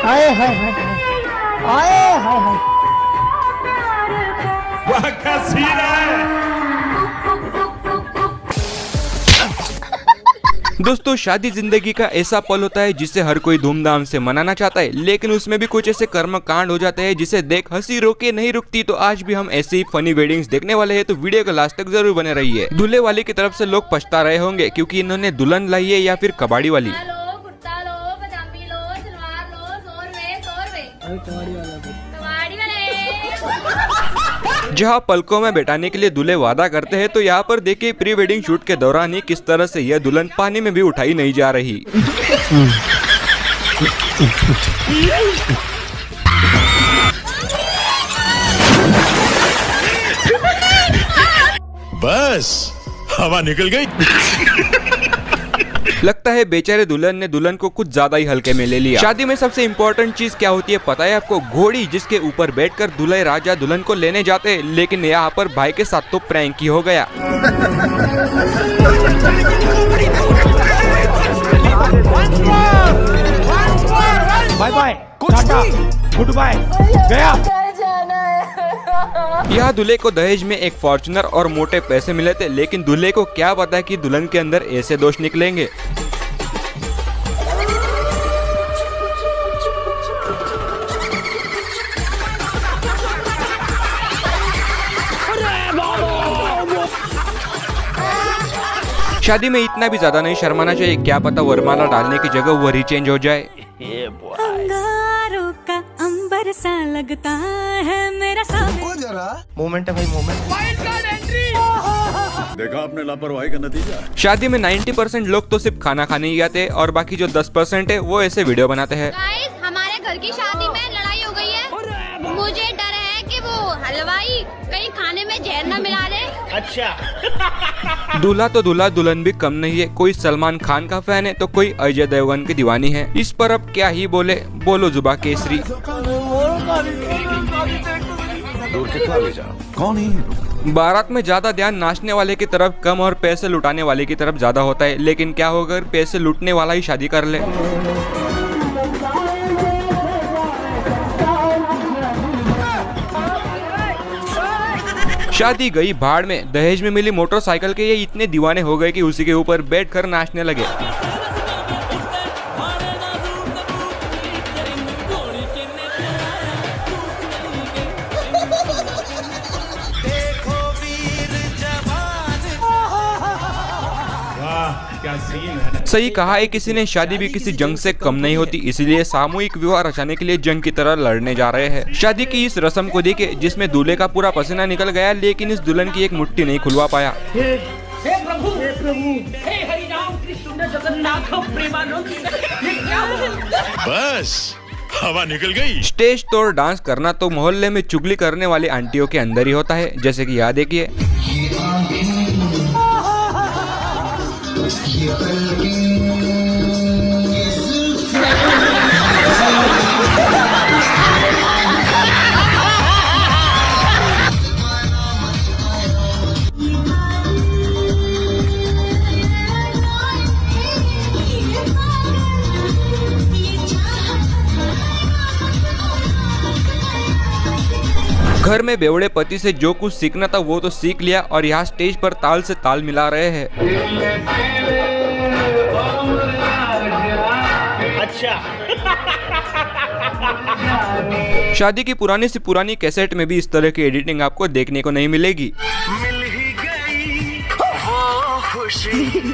आए हाय हाय आए हाय हाय, वाह क्या सीन है। दोस्तों, शादी जिंदगी का ऐसा पल होता है जिसे हर कोई धूमधाम से मनाना चाहता है, लेकिन उसमें भी कुछ ऐसे कर्म कांड हो जाते हैं जिसे देख हंसी रोके नहीं रुकती। तो आज भी हम ऐसी ही फनी वेडिंग्स देखने वाले हैं, तो वीडियो को लास्ट तक जरूर बने रहिए। दूल्हे वाले की तरफ से लोग पछता रहे होंगे क्योंकि इन्होंने दुल्हन लाई है या फिर कबाड़ी वाली। जहां पलकों में बैठाने के लिए दूल्हे वादा करते हैं, तो यहाँ पर देखिए प्री वेडिंग शूट के दौरान ही किस तरह से यह दुल्हन पानी में भी उठाई नहीं जा रही। बस हवा निकल गई। लगता है बेचारे दुल्हन ने दुल्हन को कुछ ज्यादा ही हल्के में ले लिया। शादी में सबसे इम्पोर्टेंट चीज क्या होती है पता है आपको? घोड़ी, जिसके ऊपर बैठकर दूल्हे राजा दुल्हन को लेने जाते हैं। लेकिन यहाँ पर भाई के साथ तो प्रैंक ही हो गया। Bye bye tata good bye गया। यह दूल्हे को दहेज में एक फॉर्च्यूनर और मोटे पैसे मिले थे, लेकिन दूल्हे को क्या पता कि दुल्हन के अंदर ऐसे दोष निकलेंगे। शादी में इतना भी ज्यादा नहीं शर्माना चाहिए, क्या पता वरमाला डालने की जगह वरी चेंज हो जाए। अंगारों का अंबर सा लगता है मेरा मोमेंट है भाई, मोमेंट। देखा आपने लापरवाही का नतीजा। शादी में 90% लोग तो सिर्फ खाना खाने ही आते हैं और बाकी जो 10% है वो ऐसे वीडियो बनाते हैं। गाइस, हमारे घर की शादी में लड़ाई हो गई है। मुझे डर है कि वो हलवाई कहीं खाने में जहर न मिला दे। अच्छा। दूल्हा तो दूल्हा, दुल्हन भी कम नहीं है। कोई सलमान खान का फैन है तो कोई अजय देवगन की दीवानी है। इस पर अब क्या ही बोले, बोलो जुबा केसरी। कौन है? बारात में ज्यादा ध्यान नाचने वाले की तरफ कम और पैसे लुटाने वाले की तरफ ज्यादा होता है। लेकिन क्या होगा अगर पैसे लूटने वाला ही शादी कर ले? शादी गई भाड़ में। दहेज में मिली मोटरसाइकिल के ये इतने दीवाने हो गए कि उसी के ऊपर बैठकर नाचने लगे। सही कहा है किसी ने, शादी भी किसी जंग से कम नहीं होती, इसलिए सामूहिक विवाह रचाने के लिए जंग की तरह लड़ने जा रहे हैं। शादी की इस रस्म को देखिए जिसमें दूल्हे का पूरा पसीना निकल गया, लेकिन इस दुल्हन की एक मुट्ठी नहीं खुलवा पाया। बस हवा निकल गई। स्टेज तोड़ डांस करना तो मोहल्ले में चुगली करने वाली आंटियों के अंदर ही होता है, जैसे कि यहाँ देखिए। घर में बेवड़े पति से जो कुछ सीखना था वो तो सीख लिया और यहाँ स्टेज पर ताल से ताल मिला रहे हैं। अच्छा। शादी की पुरानी से पुरानी कैसेट में भी इस तरह की एडिटिंग आपको देखने को नहीं मिलेगी। मिल ही गई वो खुशी।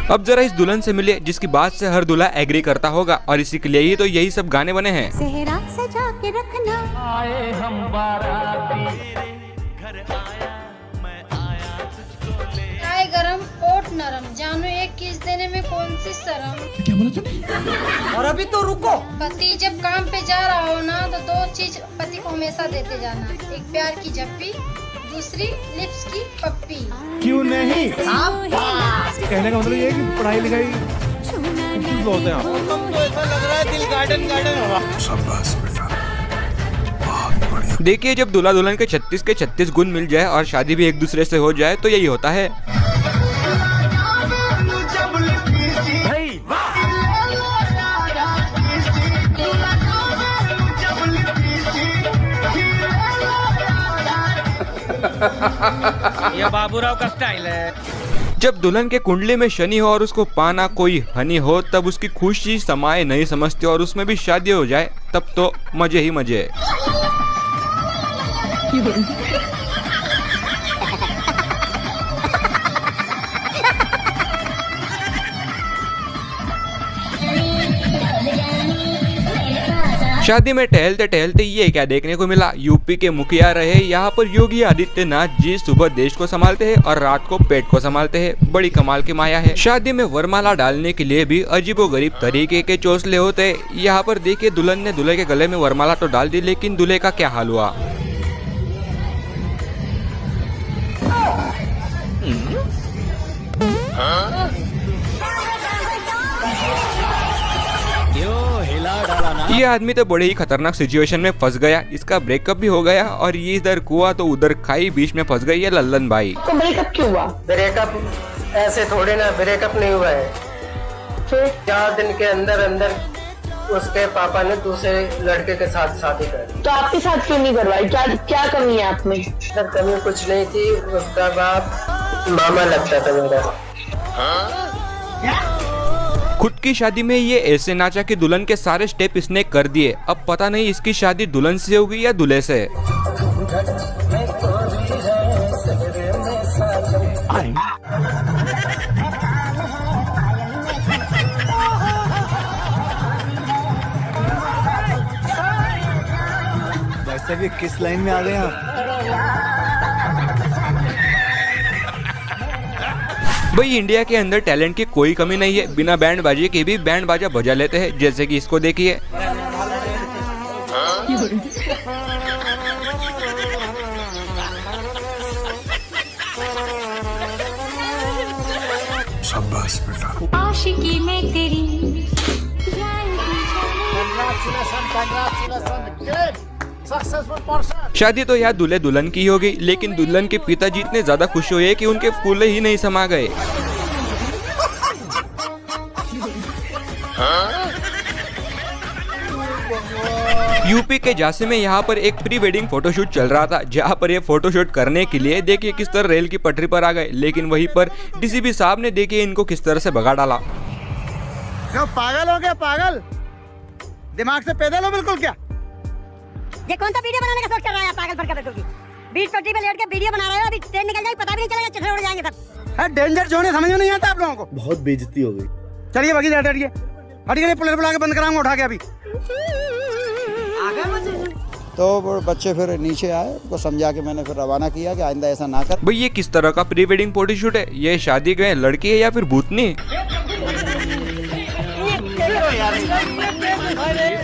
अब जरा इस दुल्हन से मिले जिसकी बात से हर दूल्हा एग्री करता होगा, और इसी के लिए ही तो यही सब गाने बने हैं। सेहरा सजा के रखना। आए हम बाराती चाय गरम ओट नरम, जानो एक किस देने में कौन सी शर्म। क्या बोला तूने? और अभी तो रुको। पति जब काम पे जा रहा हो ना तो दो चीज पति को हमेशा देते जाना, एक प्यार की जप्पी, दूसरी लिप्स की पप्पी। क्यों नहीं? कहने का मतलब ये है कि पढ़ाई लिखाई बहुत है। तो ऐसा लग रहा है दिल गार्डन गार्डन होगा। शाबाश बेटा, बहुत बढ़िया। देखिए जब दूल्हा दुल्हन के 36 के 36 गुण मिल जाए और शादी भी एक दूसरे से हो जाए तो यही होता है। ये बाबूराव का स्टाइल है। जब दुल्हन के कुंडली में शनि हो और उसको पाना कोई हनी हो तब उसकी खुशी समाये नहीं समझते और उसमें भी शादी हो जाए तब तो मजे ही मजे। शादी में टहलते टहलते ये क्या देखने को मिला, यूपी के मुखिया रहे यहाँ पर योगी आदित्यनाथ जी सुबह देश को संभालते हैं और रात को पेट को संभालते हैं। बड़ी कमाल की माया है। शादी में वरमाला डालने के लिए भी अजीबोगरीब तरीके के चोंसले होते हैं। यहाँ पर देखिए दुल्हन ने दूल्हे के गले में वरमाला तो डाल दी लेकिन दूल्हे का क्या हाल हुआ। ये आदमी तो बड़े ही खतरनाक सिचुएशन में फंस गया। इसका ब्रेकअप भी हो गया और ये इधर कुआ तो उधर खाई, बीच में फंस गई है लल्लन बाई। तो ब्रेकअप क्यों हुआ? ब्रेकअप ऐसे थोड़े ना, ब्रेकअप नहीं हुआ है। फिर 4 दिन के अंदर अंदर उसके पापा ने दूसरे लड़के के साथ शादी कर दी। तो आपके साथ क्यों नहीं करवाई? क्या कमी है आप में? सर कमी कुछ नहीं थी, उसका बाप मामा लगता था मेरा। खुद की शादी में ये ऐसे नाचा कि दुल्हन के सारे स्टेप इसने कर दिए। अब पता नहीं इसकी शादी दुल्हन से होगी या दूल्हे से। वैसे भी किस लाइन में आ गए आप? भाई इंडिया के अंदर टैलेंट की कोई कमी नहीं है। बिना बैंड बाजे के भी बैंड बाजा बजा लेते हैं, जैसे कि इसको देखिए। शाबाश बेटा। आशिकी में तेरी शादी तो यार दूल्हे दुल्हन की होगी, लेकिन दुल्हन के पिताजी इतने ज्यादा खुश हुए कि उनके फूल ही नहीं समा गए। यूपी के झांसी में यहाँ पर एक प्री वेडिंग फोटोशूट चल रहा था, जहाँ पर ये फोटोशूट करने के लिए देखिए किस तरह रेल की पटरी पर आ गए, लेकिन वहीं पर डीसीपी साहब ने देखिए इनको किस तरह से भगा डाला। क्या पागल हो गया? पागल दिमाग से पैदल हो बिल्कुल क्या? ये कौन सा वीडियो बनाने का सोच कर रहा है? पागल भड़का बिल्कुल की बीच पटरी पे लेट के वीडियो बना रहे हो। अभी ट्रेन निकल जाएगी, पता भी नहीं चलेगा, चिथड़े उड़ जाएंगे सब। है डेंजर जोन है, समझ में नहीं आता आप लोगों को। बहुत बेइज्जती हो गई। चलिए बाकी हटिए हटिए, पुलिस बुला के बंद कराऊंगा उठा के अभी। तो वो बच्चे फिर नीचे आए, उनको समझा के मैंने फिर रवाना किया कि आइंदा ऐसा ना कर। भाई ये किस तरह का प्री वेडिंग फोटोशूट है? ये शादी गए लड़की है या फिर भूतनी?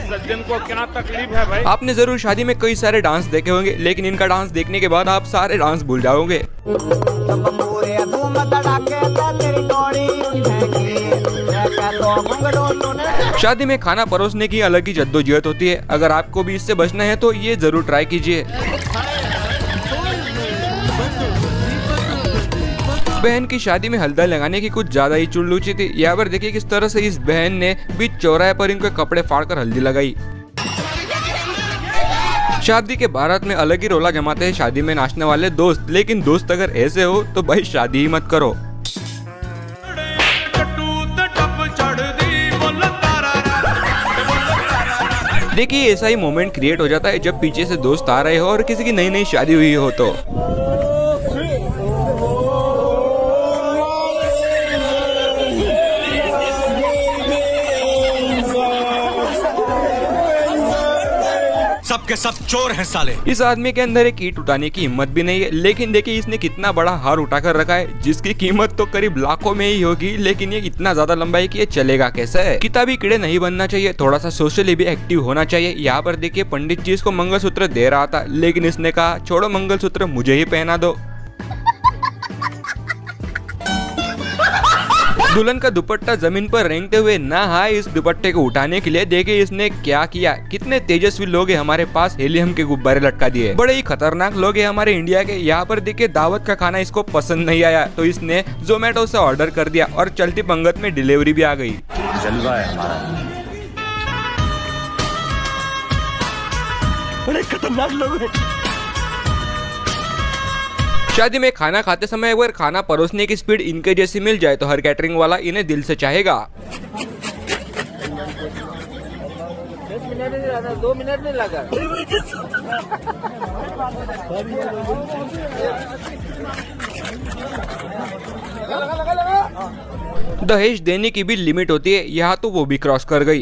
सज्जन को क्या तकलीफ है भाई? आपने जरूर शादी में कई सारे डांस देखे होंगे, लेकिन इनका डांस देखने के बाद आप सारे डांस भूल जाओगे। शादी में खाना परोसने की अलग ही जद्दोजहद होती है। अगर आपको भी इससे बचना है तो ये जरूर ट्राई कीजिए। बहन की शादी में हल्दी लगाने की कुछ ज्यादा ही चुलूची थी। यहाँ पर देखिए किस तरह से इस बहन ने बीच चौराहे पर इनके कपड़े फाड़कर हल्दी लगाई। शादी के बारात में अलग ही रोला जमाते हैं शादी में नाचने वाले दोस्त, लेकिन दोस्त अगर ऐसे हो तो भाई शादी ही मत करो। देखिए ऐसा ही मोमेंट क्रिएट हो जाता है जब पीछे से दोस्त आ रहे हो और किसी की नई नई शादी हुई हो तो। सबके सब चोर हैं साले। इस आदमी के अंदर एक ईंट उठाने की हिम्मत भी नहीं है, लेकिन देखिए इसने कितना बड़ा हार उठाकर रखा है जिसकी कीमत तो करीब लाखों में ही होगी, लेकिन ये इतना ज्यादा लंबा है कि ये चलेगा कैसे? किताबी कीड़े नहीं बनना चाहिए, थोड़ा सा सोशली भी एक्टिव होना चाहिए। यहाँ पर देखिए पंडित जी इसको मंगलसूत्र दे रहा था, लेकिन इसने कहा छोड़ो मंगलसूत्र मुझे ही पहना दो। दुल्हन का दुपट्टा जमीन पर रेंगते हुए ना हाय इस दुपट्टे को उठाने के लिए देखिए इसने क्या किया। कितने तेजस्वी लोग हैं हमारे पास, हेलियम के गुब्बारे लटका दिए। बड़े ही खतरनाक लोग हैं हमारे इंडिया के। यहाँ पर देखिए दावत का खाना इसको पसंद नहीं आया तो इसने जोमेटो से ऑर्डर कर दिया और चलती पंगत में डिलीवरी भी आ गई। जलवा है हमारा। बड़े खतरनाक लोग हैं। शादी में खाना खाते समय अगर खाना परोसने की स्पीड इनके जैसी मिल जाए तो हर कैटरिंग वाला इन्हें दिल से चाहेगा। 2 मिनट नहीं लगा। दहेज देने की भी लिमिट होती है, यहाँ तो वो भी क्रॉस कर गई।